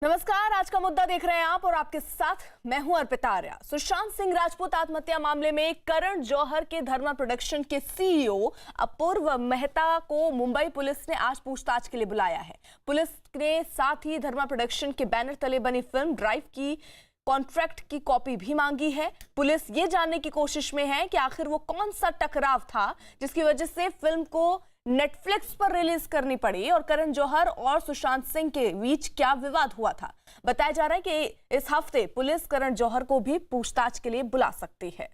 नमस्कार, आज का मुद्दा देख रहे हैं आप और आपके साथ मैं हूं अर्पिता आर्या। सुशांत सिंह राजपूत आत्महत्या मामले में करण जौहर के धर्मा प्रोडक्शन के सीईओ अपूर्व मेहता को मुंबई पुलिस ने आज पूछताछ के लिए बुलाया है। पुलिस ने साथ ही धर्मा प्रोडक्शन के बैनर तले बनी फिल्म ड्राइव की कॉन्ट्रैक्ट की कॉपी भी मांगी है। पुलिस ये जानने की कोशिश में है कि आखिर वो कौन सा टकराव था जिसकी वजह से फिल्म को नेटफ्लिक्स पर रिलीज करनी पड़ी और करण जौहर और सुशांत सिंह के बीच क्या विवाद हुआ था। बताया जा रहा है कि इस हफ्ते पुलिस करण जौहर को भी पूछताछ के लिए बुला सकती है।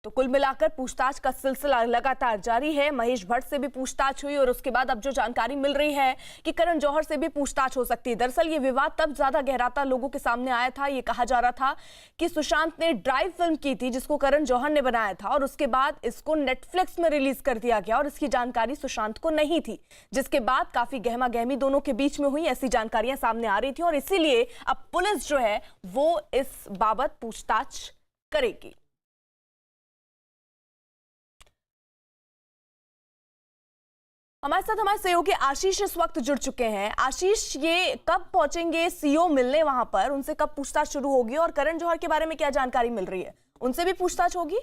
तो कुल मिलाकर पूछताछ का सिलसिला लगातार जारी है। महेश भट्ट से भी पूछताछ हुई और उसके बाद अब जो जानकारी मिल रही है कि करण जौहर से भी पूछताछ हो सकती है। दरअसल ये विवाद तब ज्यादा गहराता लोगों के सामने आया था। ये कहा जा रहा था कि सुशांत ने ड्राइव फिल्म की थी जिसको करण जौहर ने बनाया था और उसके बाद इसको नेटफ्लिक्स में रिलीज कर दिया गया और इसकी जानकारी सुशांत को नहीं थी, जिसके बाद काफी गहमा गहमी दोनों के बीच में हुई। ऐसी जानकारियां सामने आ रही थी और इसीलिए अब पुलिस जो है वो इस बाबत पूछताछ करेगी। हमारे साथ हमारे सहयोगी आशीष इस वक्त जुड़ चुके हैं। आशीष, ये कब पहुंचेंगे सीईओ मिलने, वहां पर उनसे कब पूछताछ शुरू होगी और करण जौहर के बारे में क्या जानकारी मिल रही है, उनसे भी पूछताछ होगी?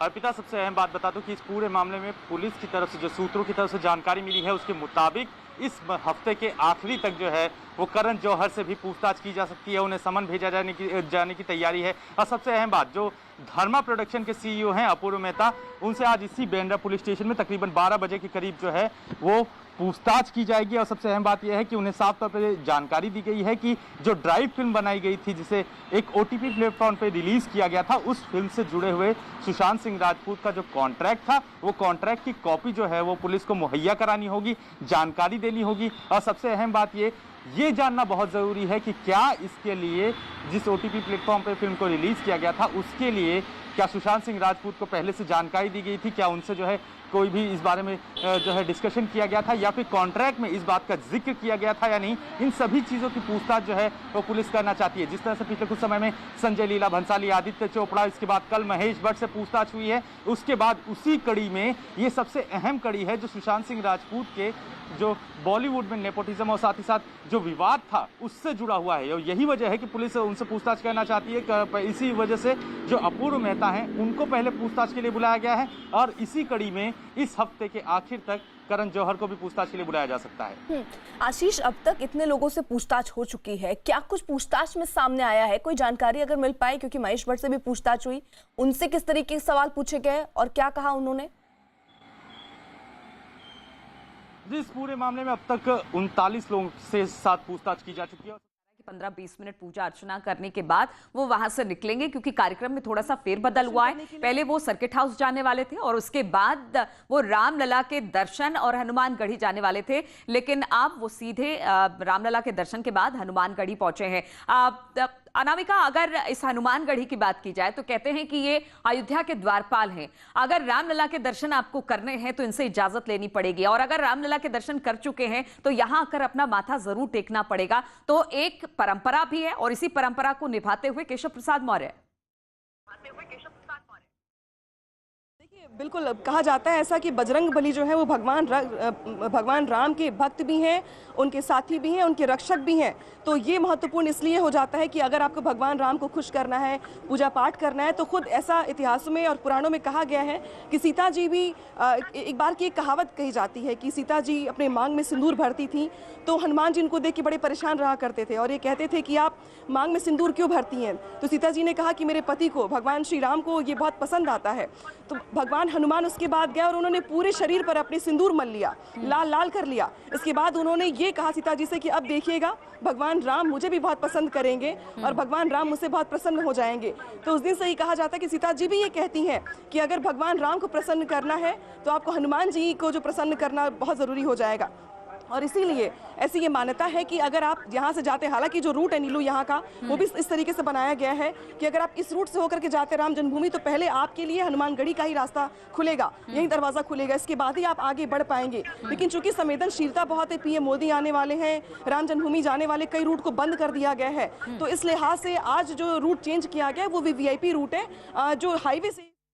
अर्पिता, सबसे अहम बात बता दूं कि इस पूरे मामले में पुलिस की तरफ से जो सूत्रों की तरफ से जानकारी मिली है उसके मुताबिक इस हफ्ते के आखिरी तक जो है वो करण जौहर से भी पूछताछ की जा सकती है। उन्हें समन भेजा जाने की तैयारी है। और सबसे अहम बात, जो धर्मा प्रोडक्शन के सीईओ हैं अपूर्व मेहता, उनसे आज इसी बांद्रा पुलिस स्टेशन में तकरीबन 12 बजे के करीब जो है वो पूछताछ की जाएगी। और सबसे अहम बात यह है कि उन्हें साफ तौर पर जानकारी दी गई है कि जो ड्राइव फिल्म बनाई गई थी जिसे एक ओटीटी प्लेटफॉर्म पर रिलीज किया गया था, उस फिल्म से जुड़े हुए सुशांत सिंह राजपूत का जो कॉन्ट्रैक्ट था, वो कॉन्ट्रैक्ट की कॉपी जो है वो पुलिस को मुहैया करानी होगी, जानकारी देनी होगी। और सबसे अहम बात ये जानना बहुत ज़रूरी है कि क्या इसके लिए जिस ओटीटी प्लेटफॉर्म पर फिल्म को रिलीज़ किया गया था उसके लिए क्या सुशांत सिंह राजपूत को पहले से जानकारी दी गई थी, क्या उनसे जो है कोई भी इस बारे में जो है डिस्कशन किया गया था या फिर कॉन्ट्रैक्ट में इस बात का जिक्र किया गया था या नहीं। इन सभी चीज़ों की पूछताछ जो है वो पुलिस करना चाहती है। जिस तरह से पिछले कुछ समय में संजय लीला भंसाली, आदित्य चोपड़ा, इसके बाद कल महेश भट्ट से पूछताछ हुई है, उसके बाद उसी कड़ी में ये सबसे अहम कड़ी है जो सुशांत सिंह राजपूत के जो बॉलीवुड में नेपोटिज्म और साथ ही साथ जो विवाद था उससे जुड़ा हुआ है। और यही वजह है कि पुलिस उनसे पूछताछ करना चाहती है। इसी वजह से जो अपूर्व मेहता हैं उनको पहले पूछताछ के लिए बुलाया गया है और इसी कड़ी में इस हफ्ते के आखिर तक करण जौहर को भी पूछताछ के लिए बुलाया जा सकता है। आशीष, अब तक इतने लोगों से पूछताछ हो चुकी है, क्या कुछ पूछताछ में सामने आया है, कोई जानकारी अगर मिल पाए? क्योंकि महेश भट्ट से भी पूछताछ हुई, उनसे किस तरीके के सवाल पूछे गए और क्या कहा उन्होंने? इस पूरे मामले में अब तक 39 लोगों से साथ पूछताछ की जा चुकी है। 15-20 मिनट पूजा अर्चना करने के बाद वो वहां से निकलेंगे क्योंकि कार्यक्रम में थोड़ा सा फेरबदल हुआ है। पहले वो सर्किट हाउस जाने वाले थे और उसके बाद वो रामलला के दर्शन और हनुमानगढ़ी जाने वाले थे, लेकिन अब वो सीधे रामलला के दर्शन के बाद हनुमानगढ़ी पहुंचे हैं। अनामिका, अगर इस हनुमानगढ़ी की बात की जाए तो कहते हैं कि ये अयोध्या के द्वारपाल हैं। अगर रामलला के दर्शन आपको करने हैं तो इनसे इजाजत लेनी पड़ेगी और अगर रामलला के दर्शन कर चुके हैं तो यहां आकर अपना माथा जरूर टेकना पड़ेगा। तो एक परंपरा भी है और इसी परंपरा को निभाते हुए केशव प्रसाद मौर्य। बिल्कुल कहा जाता है ऐसा कि बजरंगबली जो है वो भगवान राम के भक्त भी हैं, उनके साथी भी हैं, उनके रक्षक भी हैं। तो ये महत्वपूर्ण इसलिए हो जाता है कि अगर आपको भगवान राम को खुश करना है, पूजा पाठ करना है, तो खुद ऐसा इतिहासों में और पुराणों में कहा गया है कि सीता जी भी एक बार की एक कहावत कही जाती है कि सीता जी अपने मांग में सिंदूर भरती थी तो हनुमान जी इनको देख के बड़े परेशान रहा करते थे और ये कहते थे कि आप मांग में सिंदूर क्यों भरती हैं। तो सीता जी ने कहा कि मेरे पति को, भगवान श्री राम को ये बहुत पसंद आता है। तो भगवान हनुमान उसके बाद गया और उन्होंने पूरे शरीर पर अपने सिंदूर मल लिया, लाल लाल कर लिया। इसके बाद उन्होंने ये कहा सीता जी से कि अब देखिएगा भगवान राम मुझे भी बहुत पसंद करेंगे और भगवान राम मुझसे बहुत प्रसन्न हो जाएंगे। तो उस दिन से ही कहा जाता है कि सीता जी भी ये कहती हैं कि अगर भगवान राम को प्रसन्न करना है तो आपको हनुमान जी को जो प्रसन्न करना बहुत ज़रूरी हो जाएगा। और इसीलिए ऐसी ये मान्यता है कि अगर आप यहाँ से जाते, हालांकि जो रूट है नीलू यहाँ का वो भी इस तरीके से बनाया गया है कि अगर आप इस रूट से होकर के जाते राम जन्मभूमि तो पहले आपके लिए हनुमानगढ़ी का ही रास्ता खुलेगा, यही दरवाजा खुलेगा, इसके बाद ही आप आगे बढ़ पाएंगे। लेकिन चूंकि संवेदनशीलता बहुत है, पीएम मोदी आने वाले हैं, राम जन्मभूमि जाने वाले कई रूट को बंद कर दिया गया है, तो इस लिहाज से आज जो रूट चेंज किया गया है वो भी VIP रूट है जो हाईवे से